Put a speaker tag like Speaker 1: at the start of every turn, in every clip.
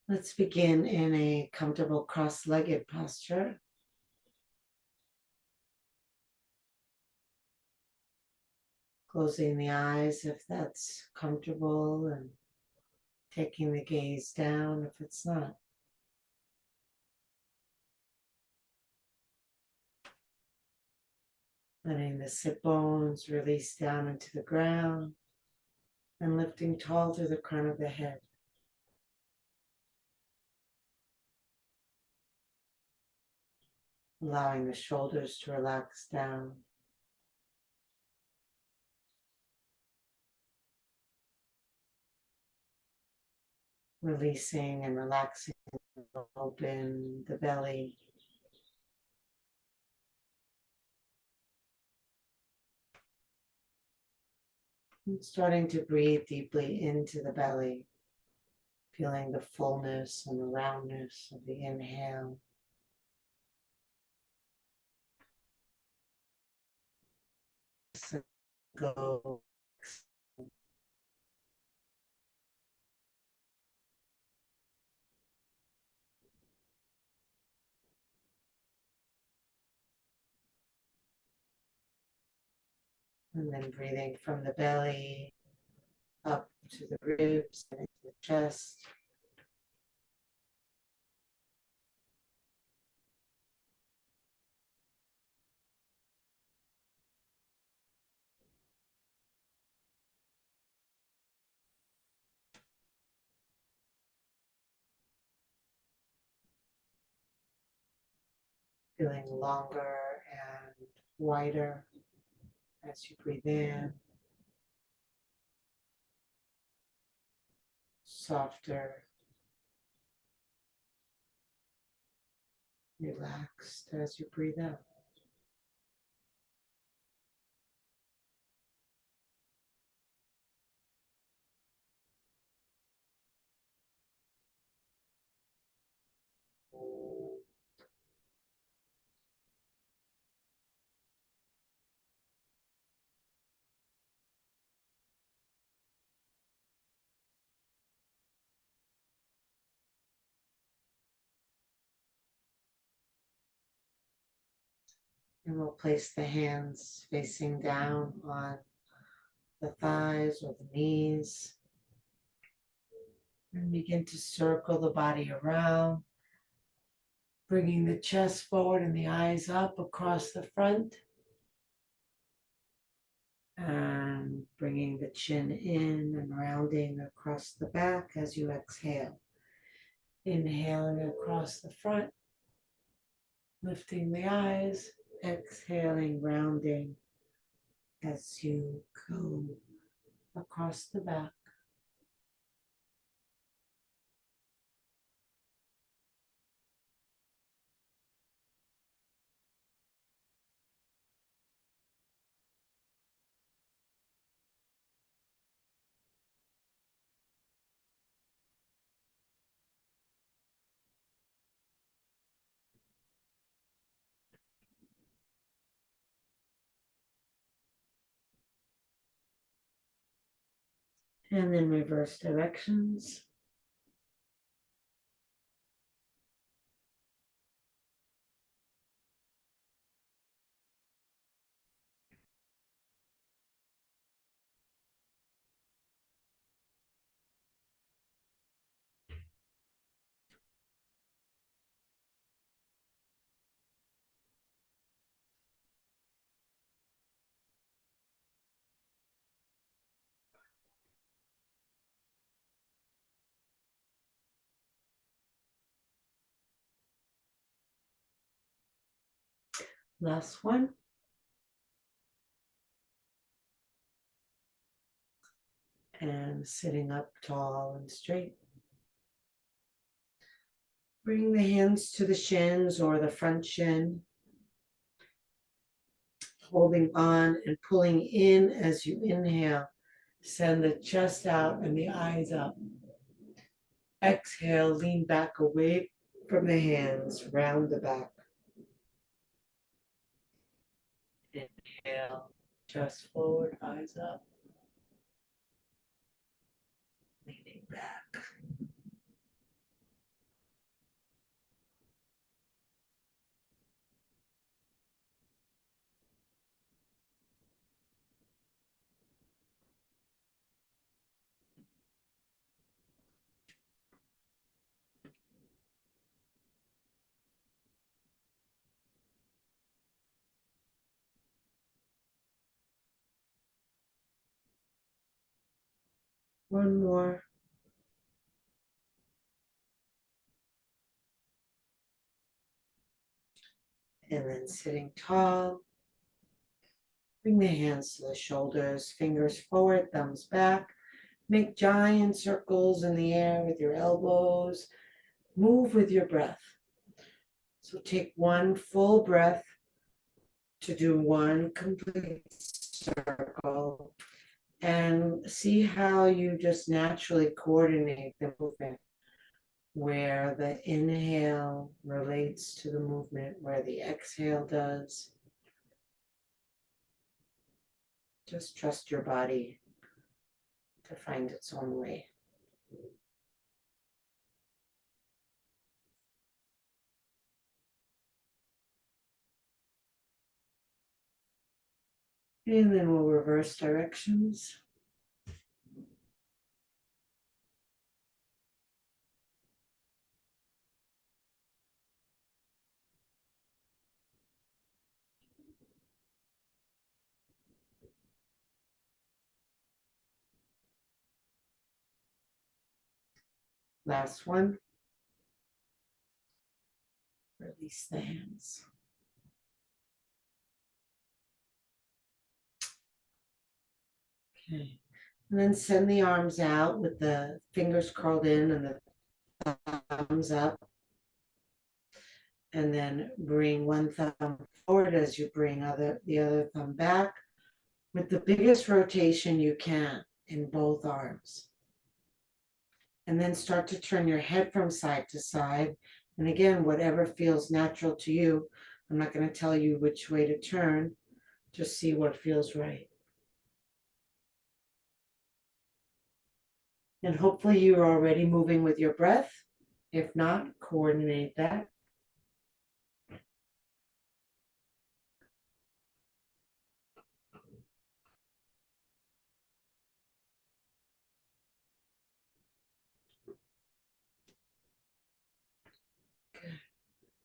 Speaker 1: Let's begin in a comfortable cross-legged posture. Closing the eyes if that's comfortable and taking the gaze down if it's not. Letting the sit bones release down into the ground and lifting tall through the crown of the head. Allowing the shoulders to relax down. Releasing and relaxing, open the belly. And starting to breathe deeply into the belly, feeling the fullness and the roundness of the inhale. Go. And then breathing from the belly up to the ribs and into the chest. Feeling longer and wider as you breathe in. Softer, relaxed as you breathe out. And we'll place the hands facing down on the thighs or the knees. And begin to circle the body around, bringing the chest forward and the eyes up across the front. And bringing the chin in and rounding across the back as you exhale. Inhaling across the front, lifting the eyes, exhaling, rounding as you go across the back. And then reverse directions. Last one. And sitting up tall and straight. Bring the hands to the shins or the front shin. Holding on and pulling in as you inhale. Send the chest out and the eyes up. Exhale, lean back away from the hands, round the back. Inhale, chest forward, eyes up, leaning back. One more. And then sitting tall. Bring the hands to the shoulders, fingers forward, thumbs back. Make giant circles in the air with your elbows. Move with your breath. So take one full breath to do one complete circle and see how you just naturally coordinate the movement, where the inhale relates to the movement, where the exhale does. Just trust your body to find its own way. And then we'll reverse directions. Last one. Release the hands. Okay. And then send the arms out with the fingers curled in and the thumbs up. And then bring one thumb forward as you bring the other thumb back with the biggest rotation you can in both arms. And then start to turn your head from side to side. And again, whatever feels natural to you. I'm not going to tell you which way to turn. Just see what feels right. And hopefully you're already moving with your breath. If not, coordinate that.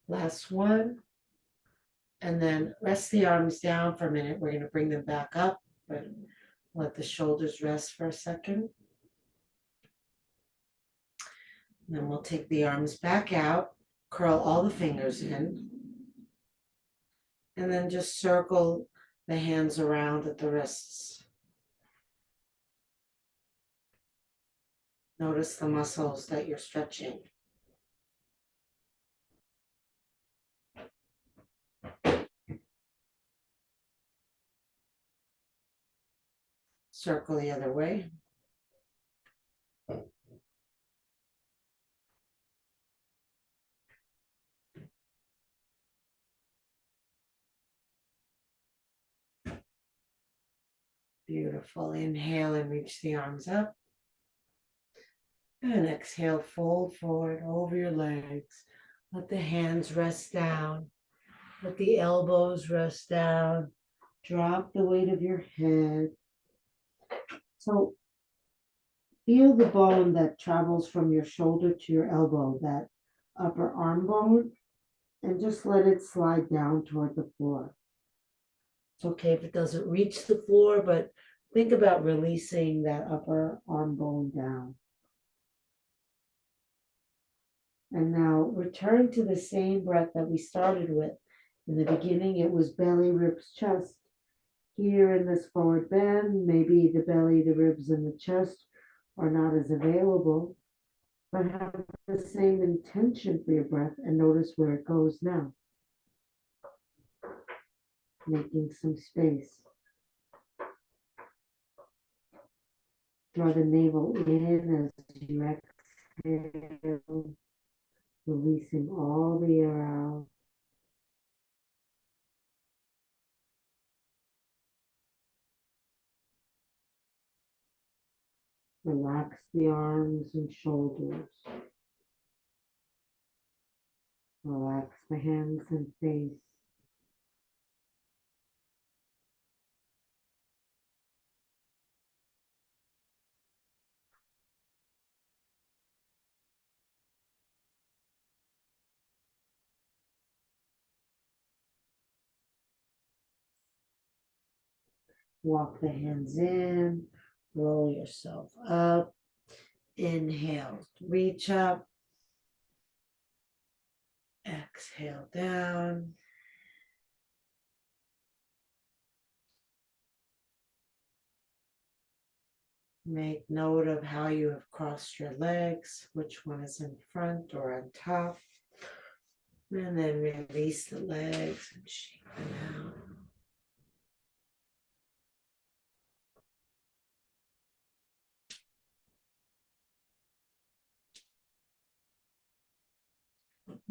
Speaker 1: Last one. And then rest the arms down for a minute. We're going to bring them back up, but let the shoulders rest for a second. And then we'll take the arms back out, curl all the fingers in, and then just circle the hands around at the wrists. Notice the muscles that you're stretching. Circle the other way. Beautiful. Inhale and reach the arms up. And exhale, fold forward over your legs. Let the hands rest down. Let the elbows rest down. Drop the weight of your head. So feel the bone that travels from your shoulder to your elbow, that upper arm bone, and just let it slide down toward the floor. It's okay if it doesn't reach the floor, but think about releasing that upper arm bone down. And now return to the same breath that we started with. In the beginning, it was belly, ribs, chest. Here in this forward bend, maybe the belly, the ribs, and the chest are not as available, but have the same intention for your breath and notice where it goes now. Making some space. Draw the navel in as you exhale, releasing all the air out. Relax the arms and shoulders. Relax the hands and face. Walk the hands in, roll yourself up, Inhale, reach up. Exhale down. Make note of how you have crossed your legs, which one is in front or on top. And then release the legs and shake them out.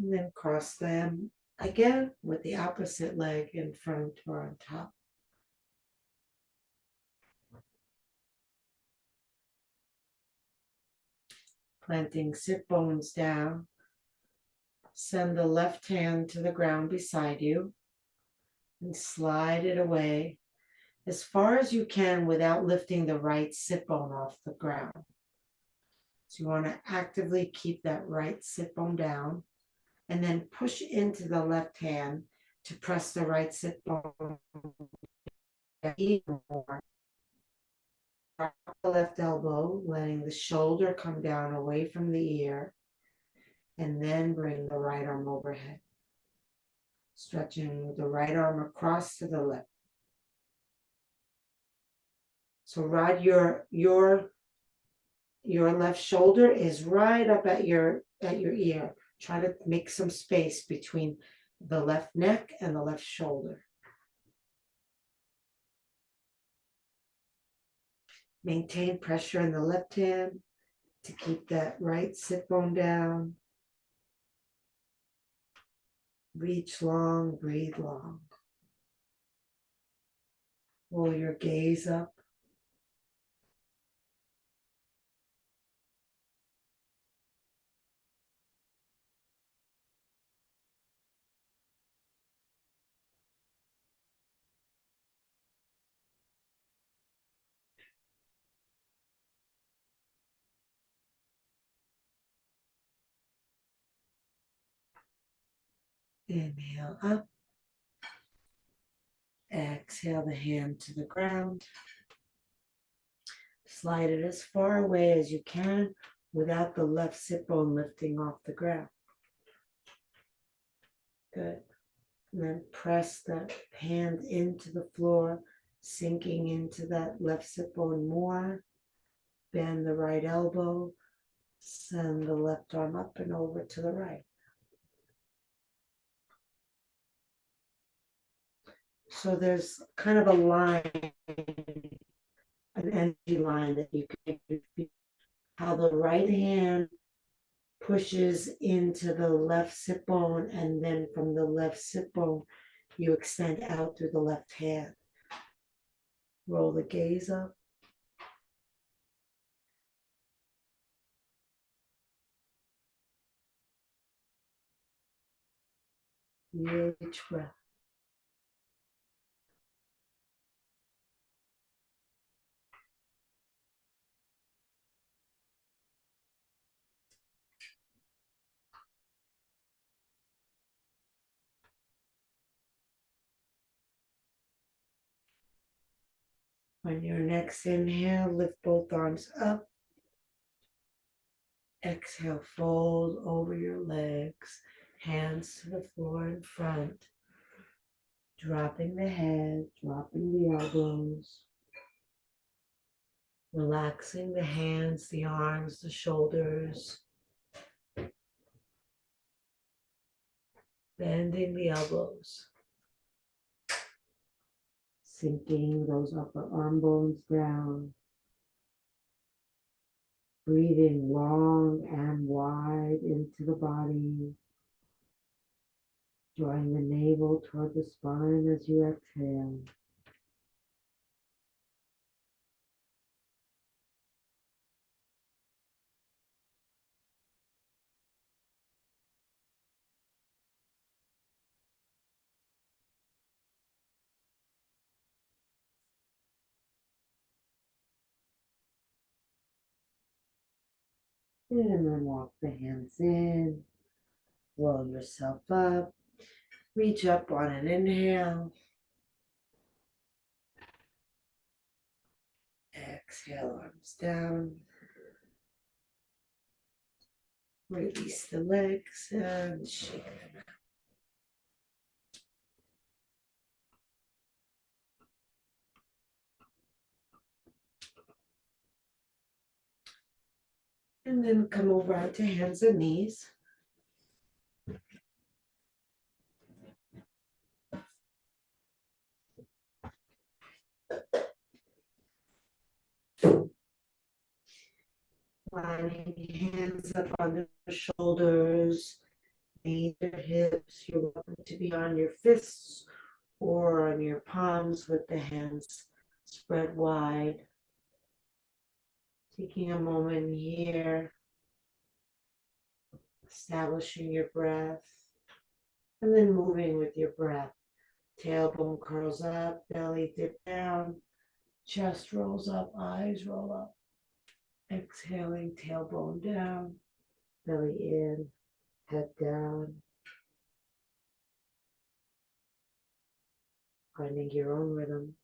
Speaker 1: And then cross them again with the opposite leg in front or on top. Planting sit bones down. Send the left hand to the ground beside you and slide it away as far as you can without lifting the right sit bone off the ground. So you want to actively keep that right sit bone down and then push into the left hand to press the right sit bone even more. Drop the left elbow, letting the shoulder come down away from the ear, and then bring the right arm overhead. Stretching the right arm across to the left. So Rod, your left shoulder is right up at your ear. Try to make some space between the left neck and the left shoulder. Maintain pressure in the left hand to keep that right sit bone down. Reach long, breathe long. Roll your gaze up. Inhale up. Exhale the hand to the ground. Slide it as far away as you can without the left sit bone lifting off the ground. Good. And then press that hand into the floor, sinking into that left sit bone more. Bend the right elbow. Send the left arm up and over to the right. So there's kind of a line, an energy line that you can feel how the right hand pushes into the left sit bone, and then from the left sit bone, you extend out through the left hand. Roll the gaze up. Each breath. On your next inhale, lift both arms up. Exhale, fold over your legs, hands to the floor in front, dropping the head, dropping the elbows, relaxing the hands, the arms, the shoulders, bending the elbows, sinking those upper arm bones down, breathing long and wide into the body, drawing the navel toward the spine as you exhale. And then walk the hands in, roll yourself up, reach up on an inhale, exhale, arms down, Release the legs and shake them. And then come over onto hands and knees. Lining hands up on the shoulders, knees or hips. You're welcome to be on your fists or on your palms with the hands spread wide. Taking a moment here, establishing your breath, and then moving with your breath. Tailbone curls up, belly dip down, chest rolls up, eyes roll up. Exhaling, tailbone down, belly in, head down. Finding your own rhythm.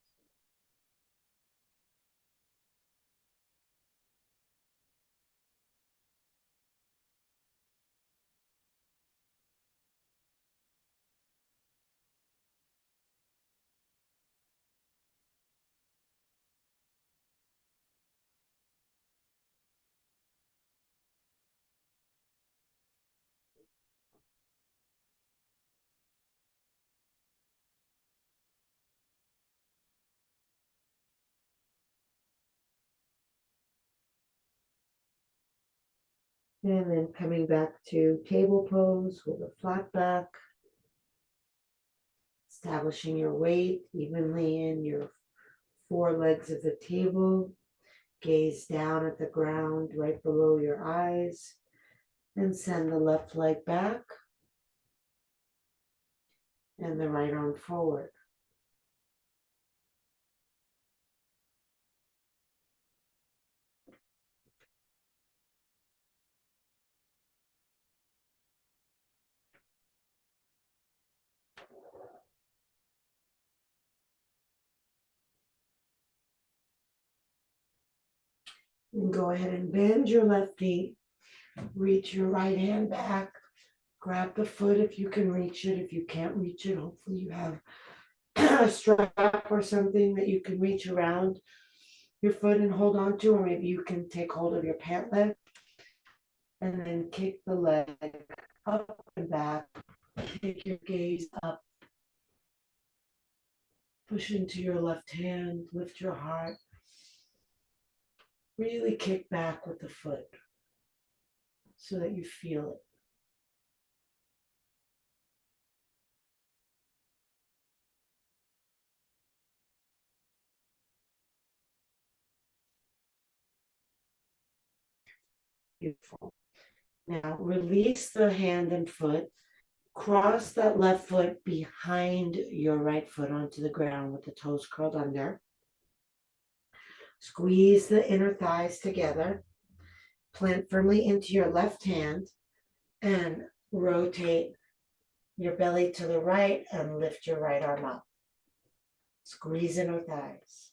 Speaker 1: And then coming back to table pose with a flat back. Establishing your weight evenly in your four legs of the table. Gaze down at the ground right below your eyes. And send the left leg back and the right arm forward. And go ahead and bend your left knee. Reach your right hand back. Grab the foot if you can reach it. If you can't reach it, hopefully you have a strap or something that you can reach around your foot and hold on to, or maybe you can take hold of your pant leg and then kick the leg up and back. Take your gaze up. Push into your left hand. Lift your heart. Really kick back with the foot so that you feel it. Beautiful. Now release the hand and foot. Cross that left foot behind your right foot onto the ground with the toes curled under. Squeeze the inner thighs together. Plant firmly into your left hand and rotate your belly to the right and lift your right arm up. Squeeze inner thighs.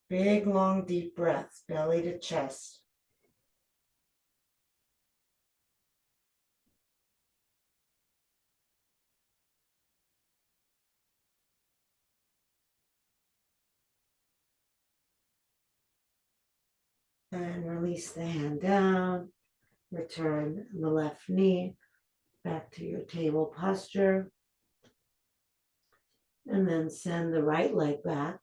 Speaker 1: Big, long, deep breaths, belly to chest. And release the hand down. Return the left knee back to your table posture. And then send the right leg back,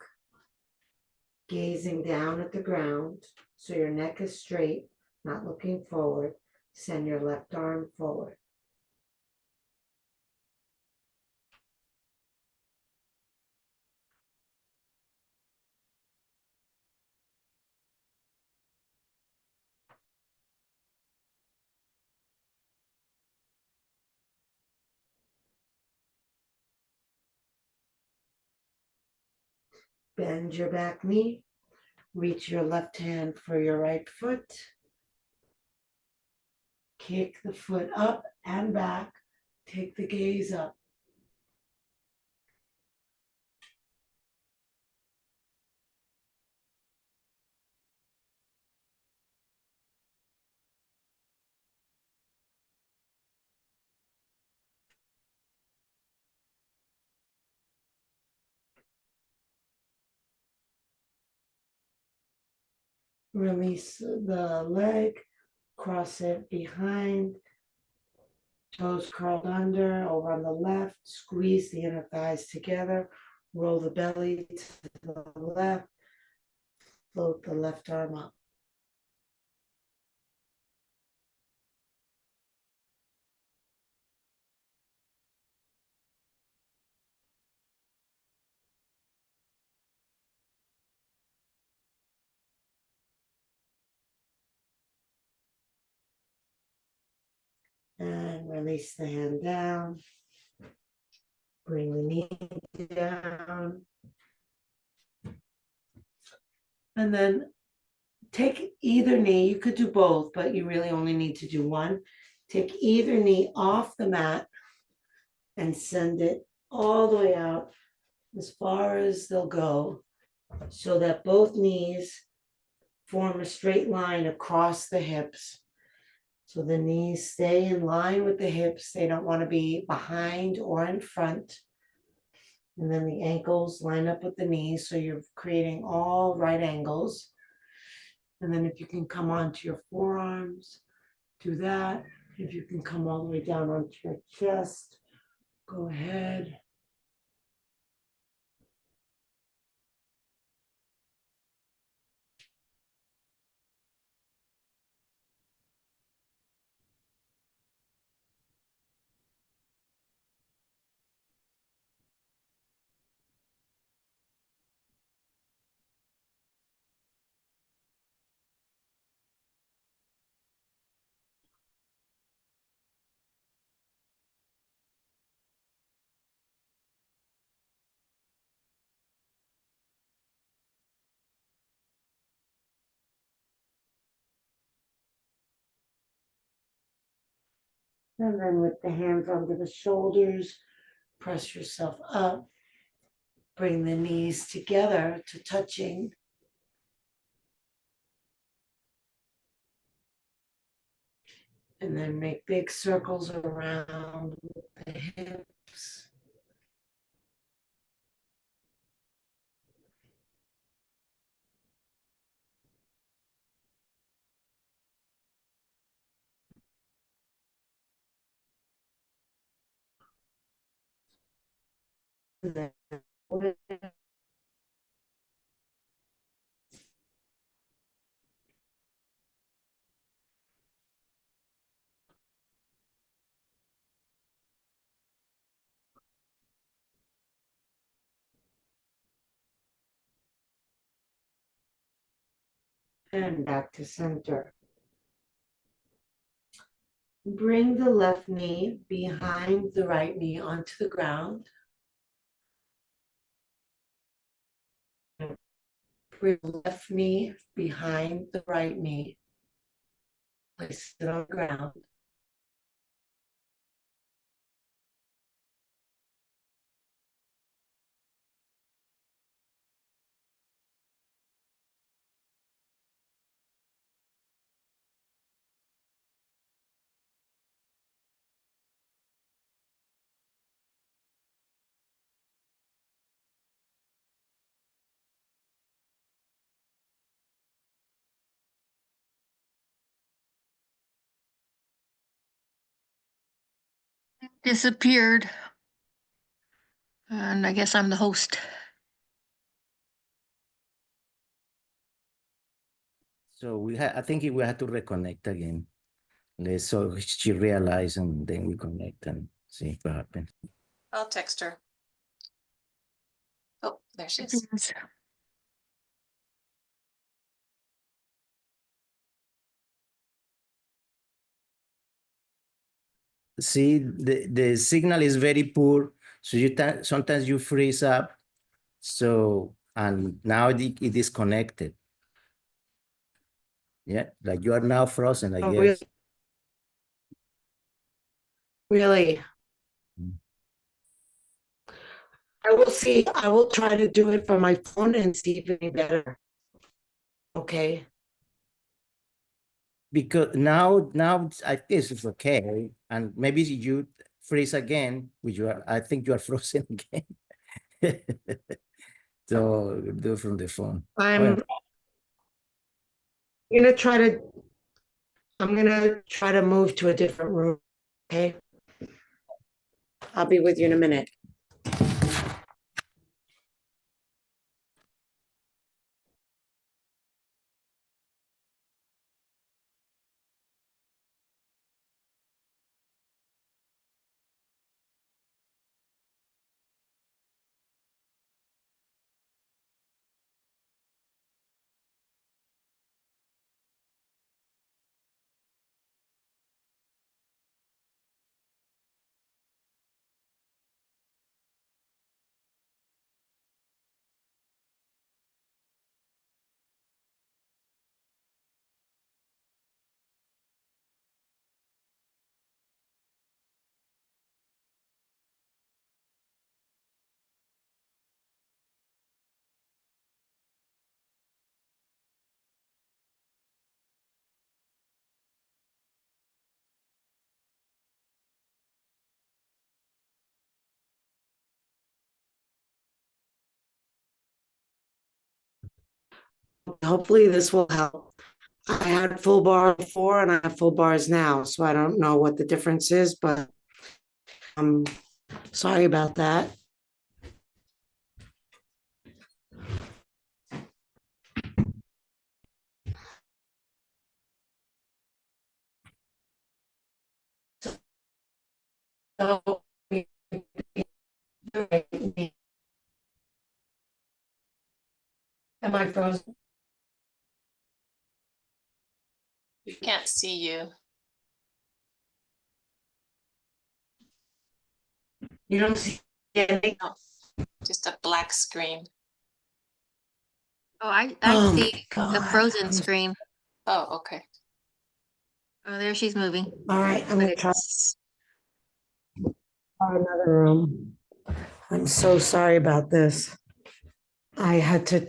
Speaker 1: gazing down at the ground so your neck is straight, not looking forward. Send your left arm forward. Bend your back knee. Reach your left hand for your right foot. Kick the foot up and back. Take the gaze up. Release the leg, cross it behind, toes curled under, over on the left, squeeze the inner thighs together, roll the belly to the left, float the left arm up. And release the hand down. Bring the knee down. And then take either knee, you could do both, but you really only need to do one. Take either knee off the mat and send it all the way out as far as they'll go so that both knees form a straight line across the hips. So the knees stay in line with the hips. They don't want to be behind or in front. And then the ankles line up with the knees. So you're creating all right angles. And then if you can come onto your forearms, do that. If you can come all the way down onto your chest, go ahead. And then with the hands under the shoulders, press yourself up. Bring the knees together to touching. And then make big circles around the hips. And back to center. Bring the left knee behind the right knee onto the ground. Bring the left knee behind the right knee. Place it on the ground.
Speaker 2: Disappeared. And I guess I'm the host.
Speaker 3: So I think we have to reconnect again. So she realize and then we connect and see what happens.
Speaker 4: I'll text her. Oh, there she is.
Speaker 3: See, the signal is very poor. So sometimes you freeze up. So, and now it is connected. Yeah, like you are now frozen, I guess.
Speaker 1: Really. I will try to do it from my phone and see if any better. Okay.
Speaker 3: Because now I guess it's okay. And maybe you freeze again, which I think you are frozen again. So do it from the phone.
Speaker 1: I'm gonna try to move to a different room, okay? I'll be with you in a minute. Hopefully this will help. I had full bar before and I have full bars now, so I don't know what the difference is, but sorry about that. So, am I frozen?
Speaker 4: We can't see you.
Speaker 1: You don't see anything?
Speaker 4: No, just a black screen.
Speaker 2: Oh, I
Speaker 1: Oh my
Speaker 2: see the
Speaker 1: God.
Speaker 2: frozen screen.
Speaker 4: Oh, okay.
Speaker 2: Oh, there she's moving.
Speaker 1: All right, I'm
Speaker 2: But
Speaker 1: gonna try
Speaker 2: it's,
Speaker 1: another room. I'm so sorry about this. I had to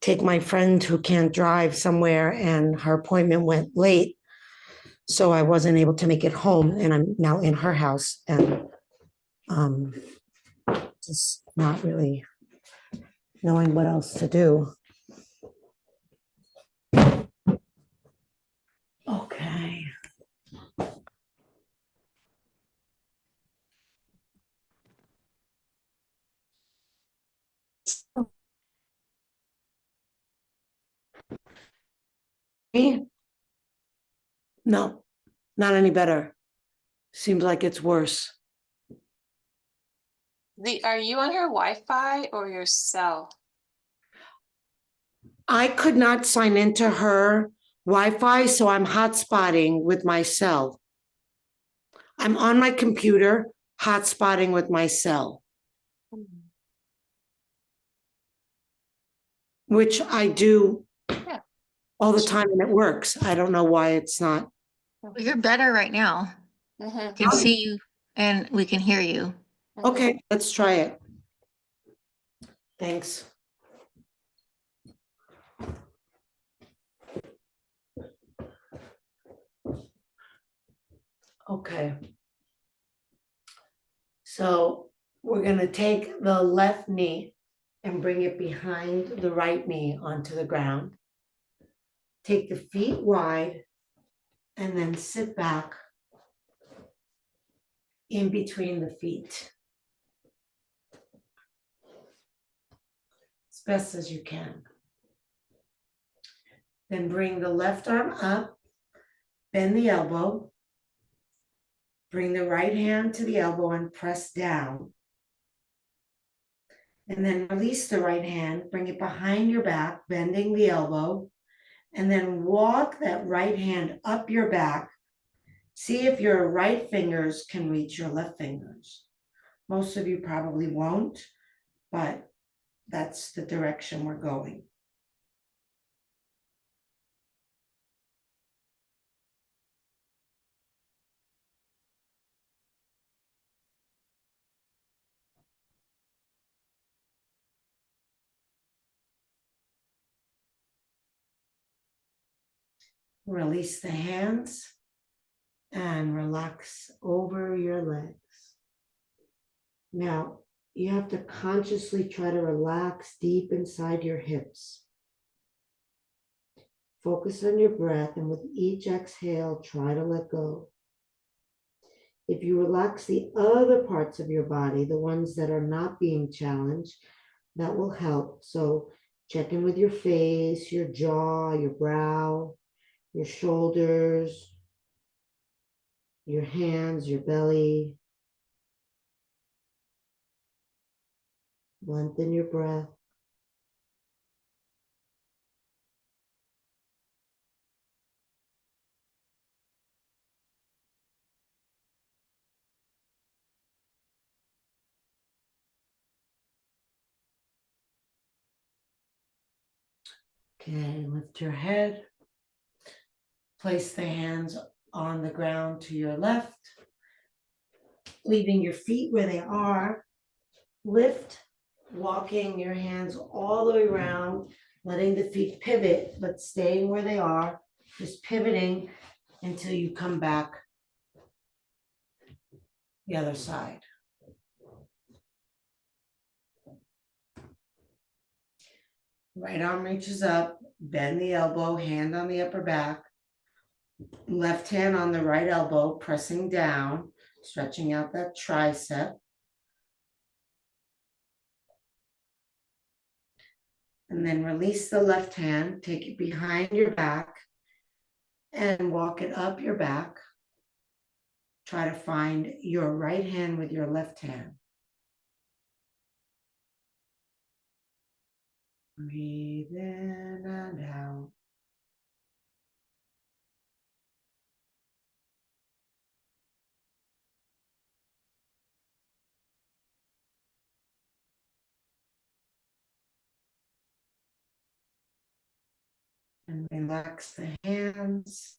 Speaker 1: take my friend who can't drive somewhere and her appointment went late. So I wasn't able to make it home and I'm now in her house and um just not really knowing what else to do. Okay. Me? No, not any better. Seems like it's worse.
Speaker 4: Are you on her Wi-Fi or your cell?
Speaker 1: I could not sign into her Wi-Fi, so I'm hotspotting with my cell. I'm on my computer, hotspotting with my cell, which I do
Speaker 4: Yeah.
Speaker 1: all the time and it works. I don't know why it's not.
Speaker 2: well, you're better right now.
Speaker 4: Mhm,
Speaker 2: We can see you and we can hear you.
Speaker 4: mhm.
Speaker 1: Okay, let's try it. Thanks. Okay. So we're gonna take the left knee and bring it behind the right knee onto the ground. Take the feet wide and then sit back in between the feet. As best as you can. Then bring the left arm up, bend the elbow. Bring the right hand to the elbow and press down. And then release the right hand, bring it behind your back, bending the elbow, and then walk that right hand up your back. See if your right fingers can reach your left fingers. Most of you probably won't, but that's the direction we're going. Release the hands and relax over your legs. Now, you have to consciously try to relax deep inside your hips. Focus on your breath, and with each exhale, try to let go. If you relax the other parts of your body, the ones that are not being challenged, that will help. So check in with your face, your jaw, your brow, your shoulders, your hands, your belly. Lengthen your breath. Okay, lift your head. Place the hands on the ground to your left, leaving your feet where they are. Lift, walking your hands all the way around, letting the feet pivot, but staying where they are, just pivoting until you come back the other side. Right arm reaches up, bend the elbow, hand on the upper back, left hand on the right elbow, pressing down, stretching out that tricep. And then release the left hand, take it behind your back and walk it up your back. Try to find your right hand with your left hand. Breathe in and out. And relax the hands.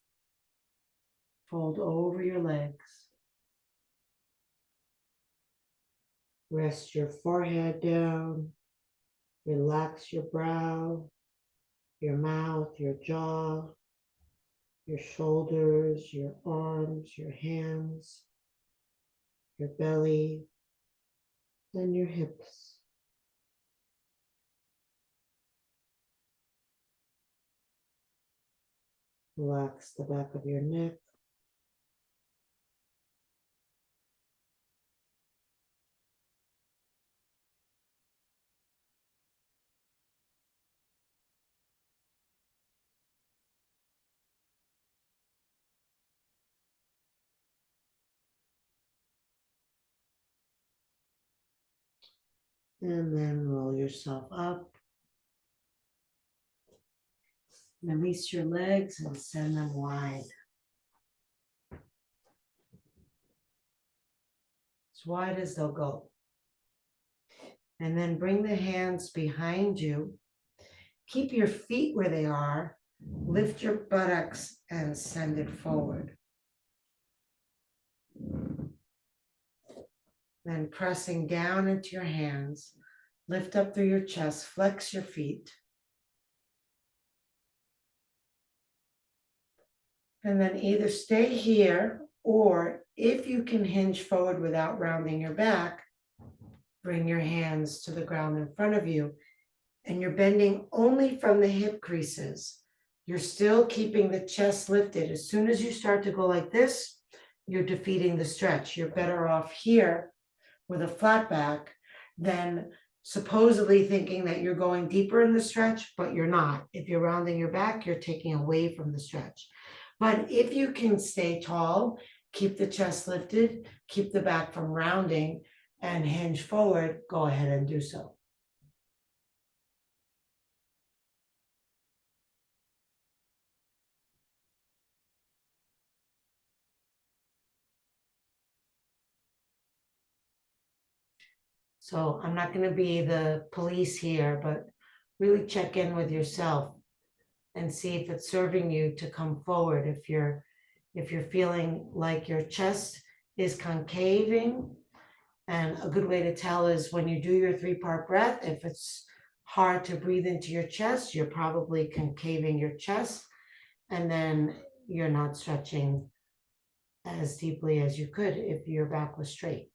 Speaker 1: Fold over your legs. Rest your forehead down. Relax your brow, your mouth, your jaw, your shoulders, your arms, your hands, your belly, and your hips. Relax the back of your neck. And then roll yourself up. Release your legs and send them wide. As wide as they'll go. And then bring the hands behind you. Keep your feet where they are. Lift your buttocks and send it forward. Then pressing down into your hands, lift up through your chest, flex your feet. And then either stay here, or if you can hinge forward without rounding your back, bring your hands to the ground in front of you. And you're bending only from the hip creases. You're still keeping the chest lifted. As soon as you start to go like this, you're defeating the stretch. You're better off here with a flat back than supposedly thinking that you're going deeper in the stretch, but you're not. If you're rounding your back, you're taking away from the stretch. But if you can stay tall, keep the chest lifted, keep the back from rounding, and hinge forward, go ahead and do so. So I'm not going to be the police here, but really check in with yourself and see if it's serving you to come forward. If you're feeling like your chest is concaving, and a good way to tell is when you do your 3-part breath, if it's hard to breathe into your chest, you're probably concaving your chest, and then you're not stretching as deeply as you could if your back was straight.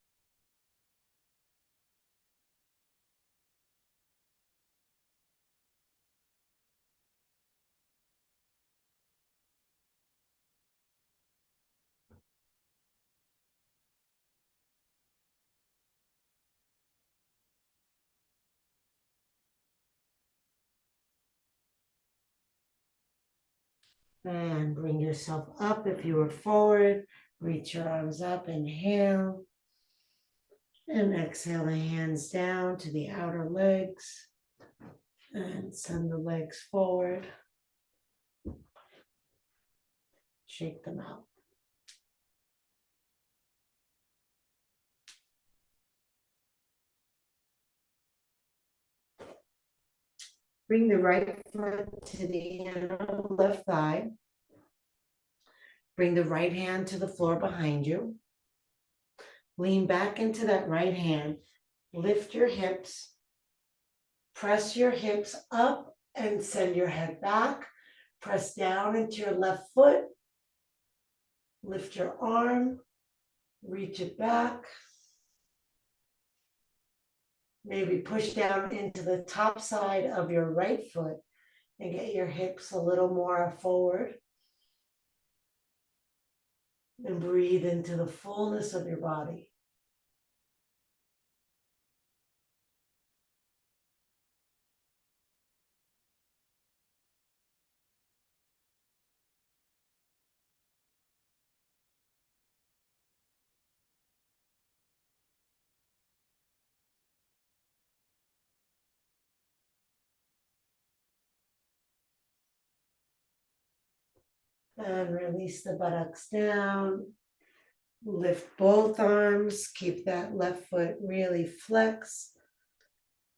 Speaker 1: And bring yourself up if you were forward. Reach your arms up, inhale. And exhale the hands down to the outer legs. And send the legs forward. Shake them out. Bring the right foot to the inner left thigh. Bring the right hand to the floor behind you. Lean back into that right hand. Lift your hips. Press your hips up and send your head back. Press down into your left foot. Lift your arm. Reach it back. Maybe push down into the top side of your right foot and get your hips a little more forward. And breathe into the fullness of your body. And release the buttocks down. Lift both arms. Keep that left foot really flexed.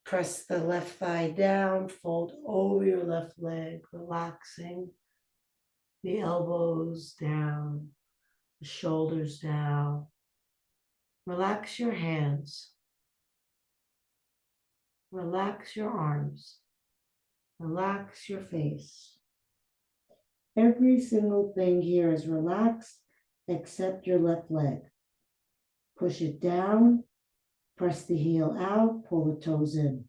Speaker 1: Press the left thigh down. Fold over your left leg, relaxing. The elbows down, the shoulders down. Relax your hands. Relax your arms. Relax your face. Every single thing here is relaxed except your left leg. Push it down, press the heel out, pull the toes in.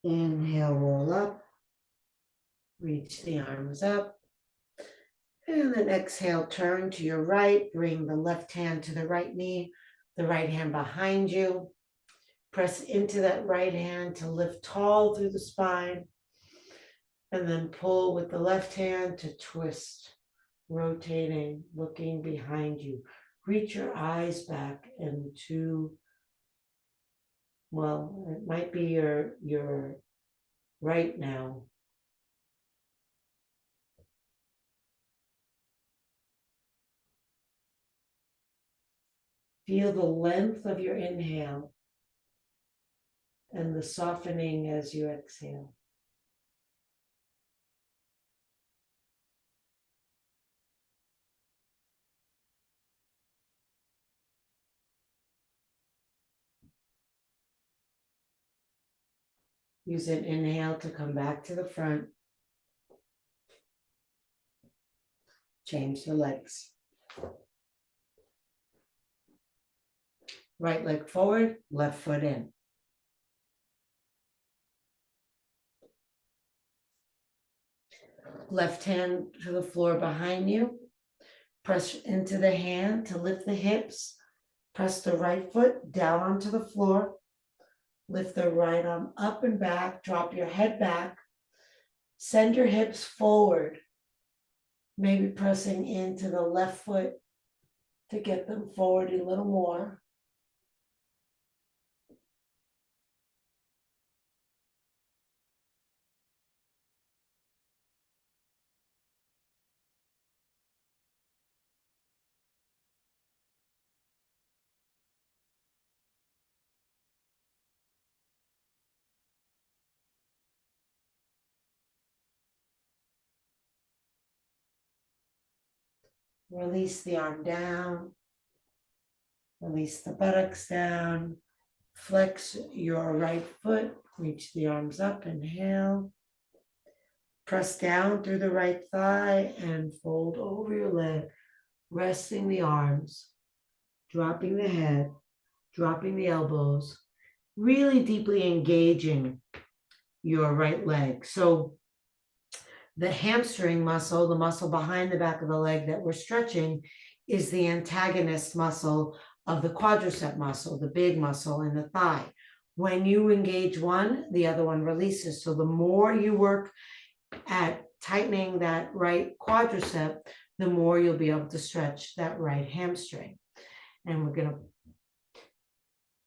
Speaker 1: Inhale, roll up. Reach the arms up. And then exhale, turn to your right. Bring the left hand to the right knee, the right hand behind you. Press into that right hand to lift tall through the spine. And then pull with the left hand to twist, rotating, looking behind you. Reach your eyes back into, well, it might be your right now. Feel the length of your inhale and the softening as you exhale. Use an inhale to come back to the front. Change the legs. Right leg forward, left foot in. Left hand to the floor behind you. Press into the hand to lift the hips. Press the right foot down onto the floor. Lift the right arm up and back. Drop your head back. Send your hips forward. Maybe pressing into the left foot to get them forward a little more. Release the arm down. Release the buttocks down. Flex your right foot, reach the arms up, inhale. Press down through the right thigh and fold over your leg, resting the arms, dropping the head, dropping the elbows, really deeply engaging your right leg. So the hamstring muscle, the muscle behind the back of the leg that we're stretching, is the antagonist muscle of the quadricep muscle, the big muscle in the thigh. When you engage one, the other one releases. So the more you work at tightening that right quadricep, the more you'll be able to stretch that right hamstring. And we're going to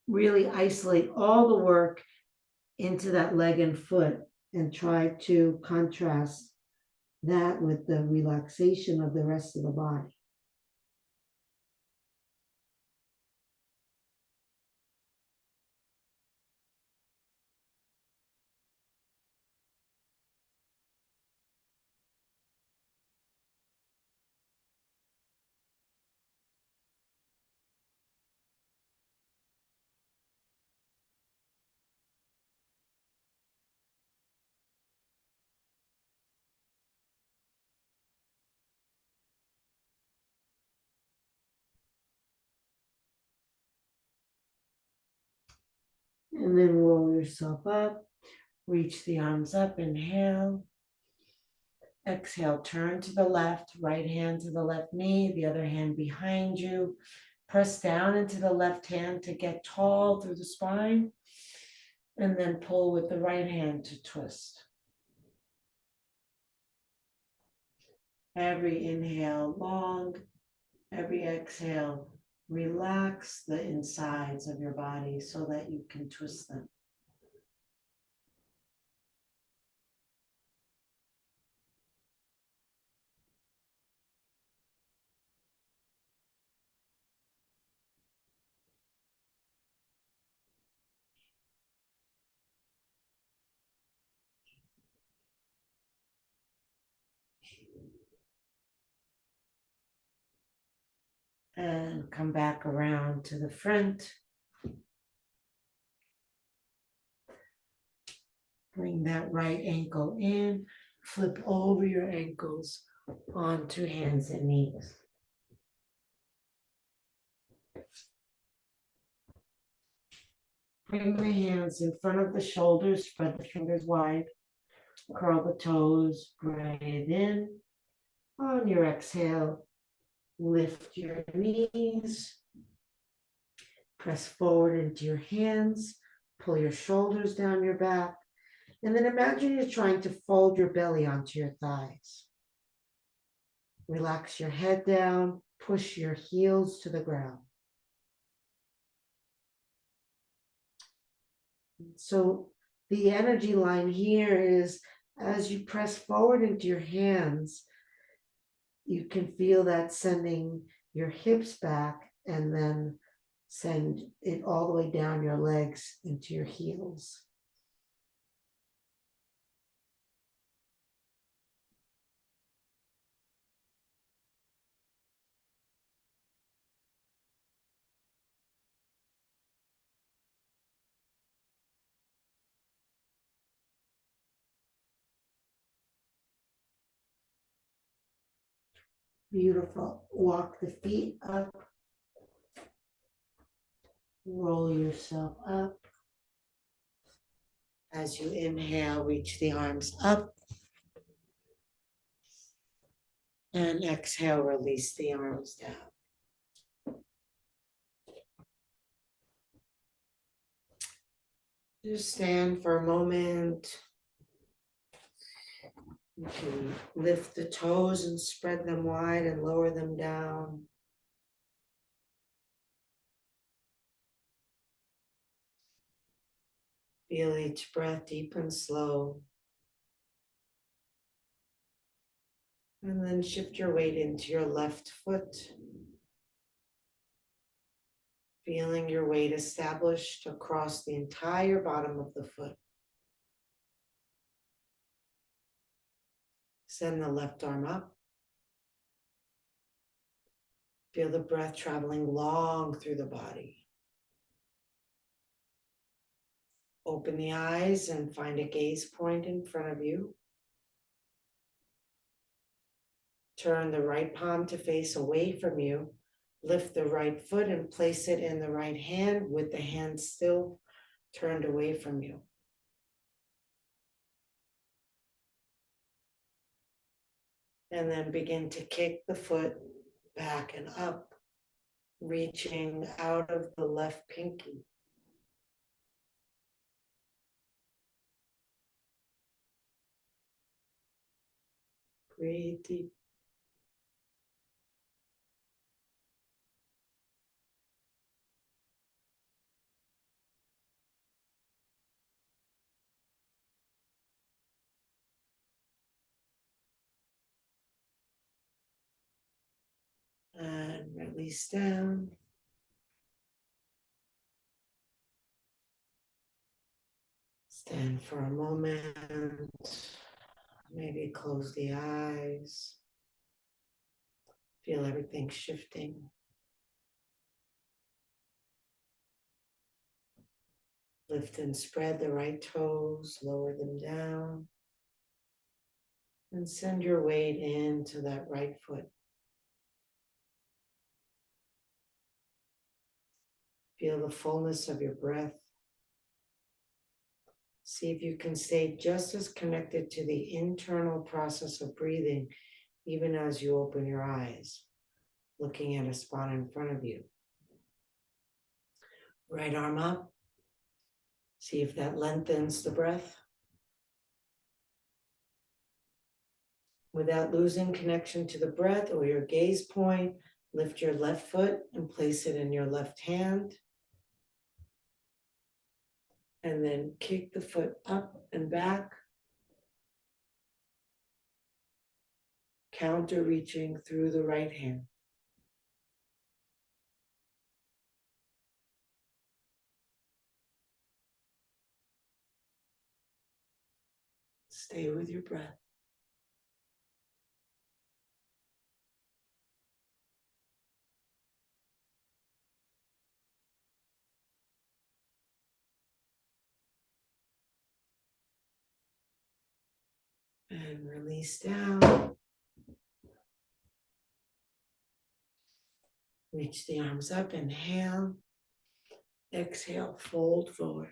Speaker 1: really isolate all the work into that leg and foot and try to contrast that with the relaxation of the rest of the body. And then roll yourself up, reach the arms up, inhale. Exhale, turn to the left, right hand to the left knee, the other hand behind you. Press down into the left hand to get tall through the spine. And then pull with the right hand to twist. Every inhale long, every exhale, relax the insides of your body so that you can twist them. And come back around to the front. Bring that right ankle in, flip over your ankles onto hands and knees. Bring the hands in front of the shoulders, spread the fingers wide, curl the toes, breathe in. On your exhale, lift your knees, press forward into your hands, pull your shoulders down your back, and then imagine you're trying to fold your belly onto your thighs. Relax your head down, push your heels to the ground. So the energy line here is as you press forward into your hands, you can feel that sending your hips back and then send it all the way down your legs into your heels. Beautiful. Walk the feet up. Roll yourself up. As you inhale, reach the arms up. And exhale, release the arms down. Just stand for a moment. You can lift the toes and spread them wide and lower them down. Feel each breath deep and slow. And then shift your weight into your left foot. Feeling your weight established across the entire bottom of the foot. Send the left arm up. Feel the breath traveling long through the body. Open the eyes and find a gaze point in front of you. Turn the right palm to face away from you. Lift the right foot and place it in the right hand with the hand still turned away from you. And then begin to kick the foot back and up, reaching out of the left pinky. Breathe deep. And release down. Stand for a moment. Maybe close the eyes. Feel everything shifting. Lift and spread the right toes, lower them down. And send your weight into that right foot. Feel the fullness of your breath. See if you can stay just as connected to the internal process of breathing, even as you open your eyes, looking at a spot in front of you. Right arm up. See if that lengthens the breath. Without losing connection to the breath or your gaze point, lift your left foot and place it in your left hand. And then kick the foot up and back, counter reaching through the right hand. Stay with your breath. And release down. Reach the arms up, inhale. Exhale, fold forward.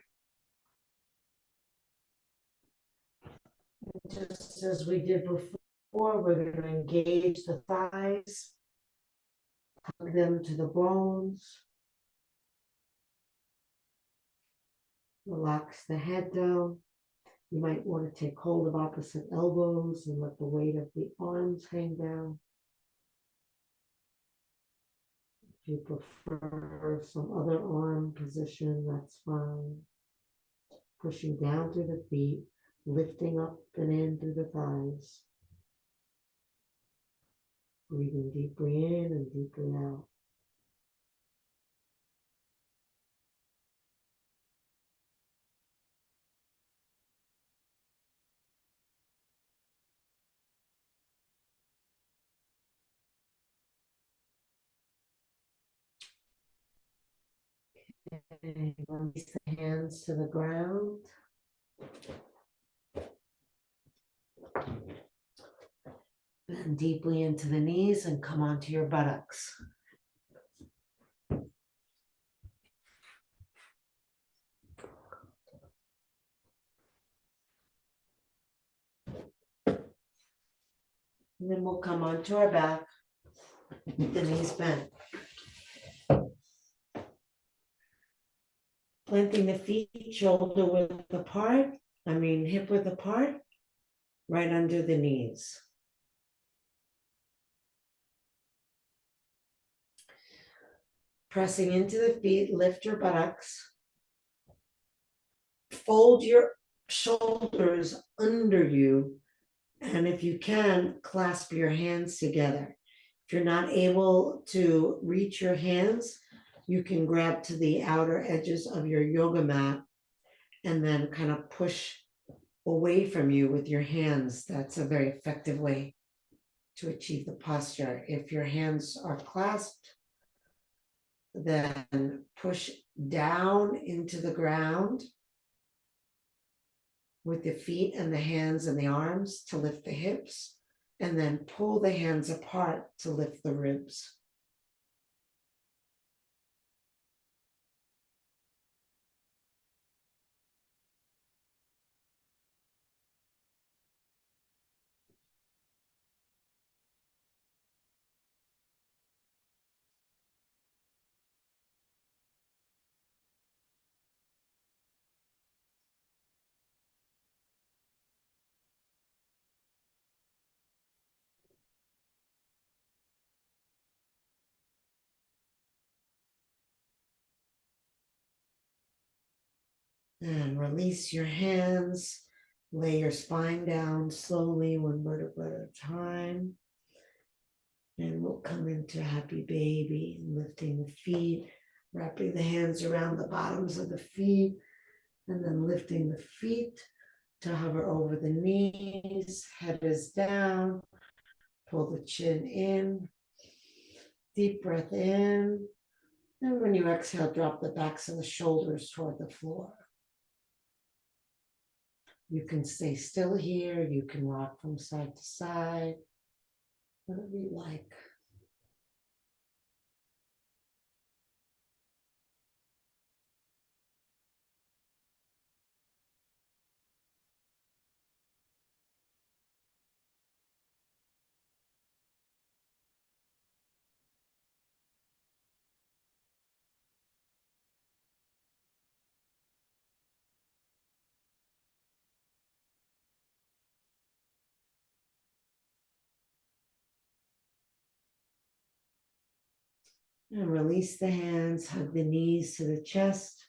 Speaker 1: Just as we did before, we're going to engage the thighs, hug them to the bones. Relax the head down. You might want to take hold of opposite elbows and let the weight of the arms hang down. If you prefer some other arm position, that's fine. Pushing down through the feet, lifting up and in through the thighs. Breathing deeply in and deeply out. And release the hands to the ground. Bend deeply into the knees and come onto your buttocks. And then we'll come onto our back with the knees bent. Planting the feet shoulder width apart, hip width apart, right under the knees. Pressing into the feet, lift your buttocks. Fold your shoulders under you, and if you can, clasp your hands together. If you're not able to reach your hands, you can grab to the outer edges of your yoga mat and then kind of push away from you with your hands. That's a very effective way to achieve the posture. If your hands are clasped, then push down into the ground with the feet and the hands and the arms to lift the hips, and then pull the hands apart to lift the ribs. And release your hands. Lay your spine down slowly, one vertebra at a time. And we'll come into happy baby, lifting the feet, wrapping the hands around the bottoms of the feet, and then lifting the feet to hover over the knees. Head is down. Pull the chin in. Deep breath in. And when you exhale, drop the backs of the shoulders toward the floor. You can stay still here. You can rock from side to side, whatever you like. And release the hands, hug the knees to the chest.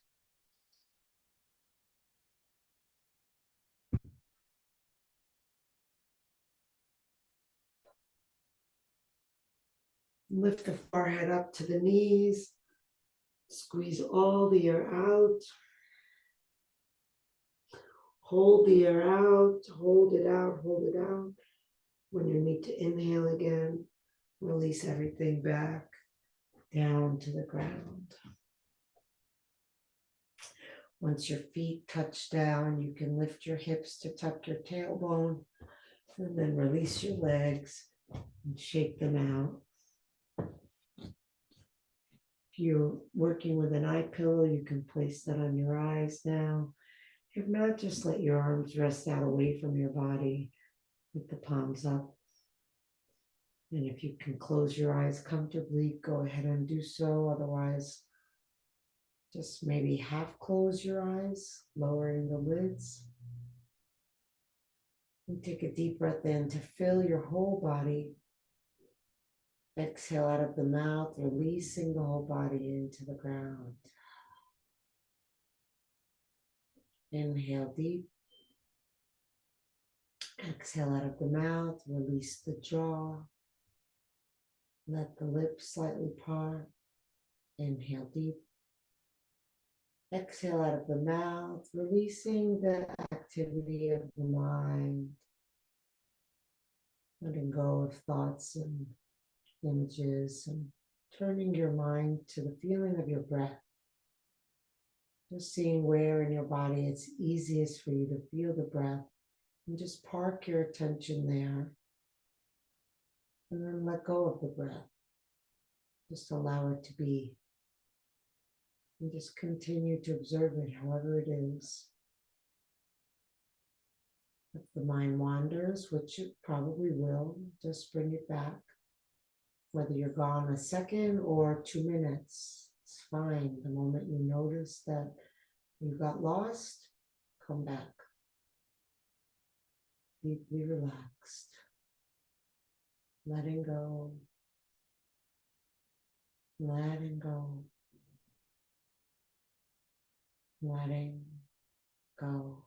Speaker 1: Lift the forehead up to the knees. Squeeze all the air out. Hold the air out, hold it out, hold it out. When you need to inhale again, release everything back down to the ground. Once your feet touch down, you can lift your hips to tuck your tailbone, and then release your legs and shake them out. If you're working with an eye pillow, you can place that on your eyes now. If not, just let your arms rest out away from your body with the palms up. And if you can close your eyes comfortably, go ahead and do so. Otherwise, just maybe half close your eyes, lowering the lids. And take a deep breath in to fill your whole body. Exhale out of the mouth, releasing the whole body into the ground. Inhale deep. Exhale out of the mouth, release the jaw. Let the lips slightly part. Inhale deep. Exhale out of the mouth, releasing the activity of the mind. Letting go of thoughts and images and turning your mind to the feeling of your breath. Just seeing where in your body it's easiest for you to feel the breath, and just park your attention there. And then let go of the breath. Just allow it to be. And just continue to observe it however it is. If the mind wanders, which it probably will, just bring it back. Whether you're gone a second or 2 minutes, it's fine. The moment you notice that you got lost, come back. Deeply relaxed. Letting go. Letting go. Letting go.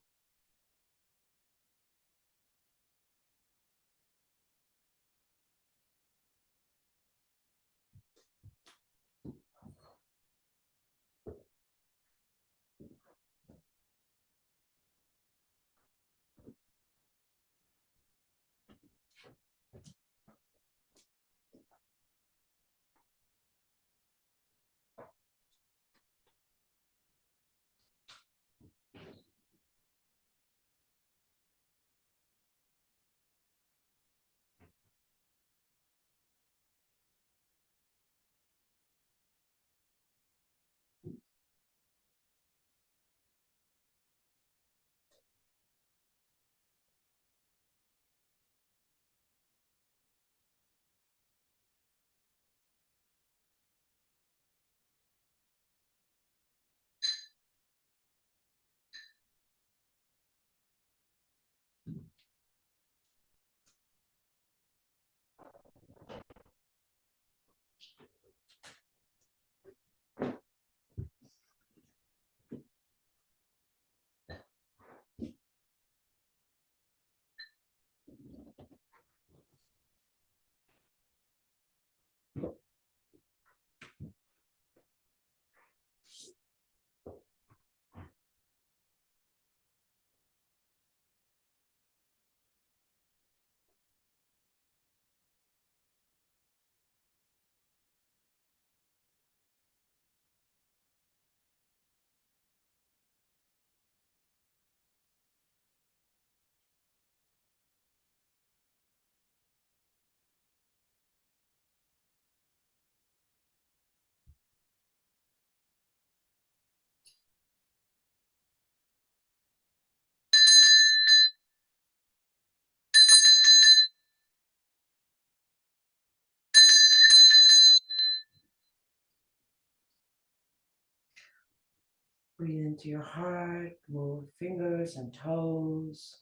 Speaker 1: Breathe into your heart, move fingers and toes.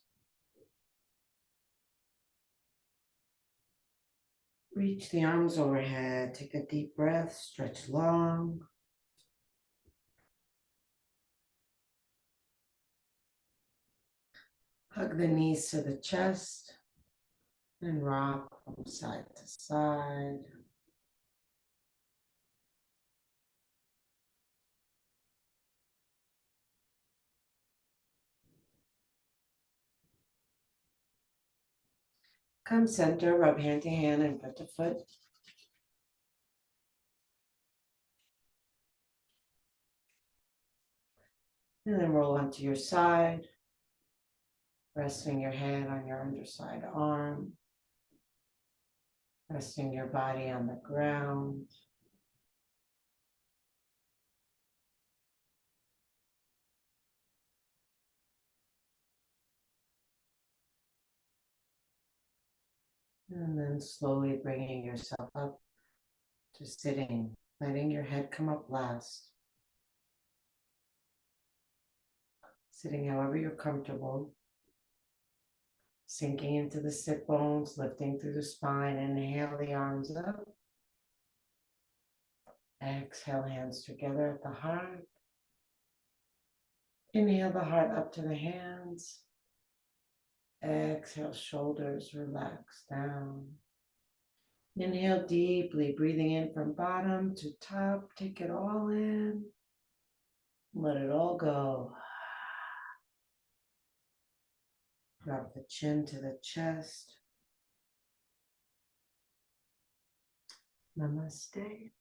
Speaker 1: Reach the arms overhead, take a deep breath, stretch long. Hug the knees to the chest and rock from side to side. Come center, rub hand to hand and foot to foot. And then roll onto your side, resting your head on your underside arm, resting your body on the ground. And then slowly bringing yourself up to sitting, letting your head come up last. Sitting however you're comfortable. Sinking into the sit bones, lifting through the spine. Inhale the arms up. Exhale, hands together at the heart. Inhale the heart up to the hands. Exhale, shoulders relax down. Inhale deeply, breathing in from bottom to top. Take it all in. Let it all go. Drop the chin to the chest. Namaste.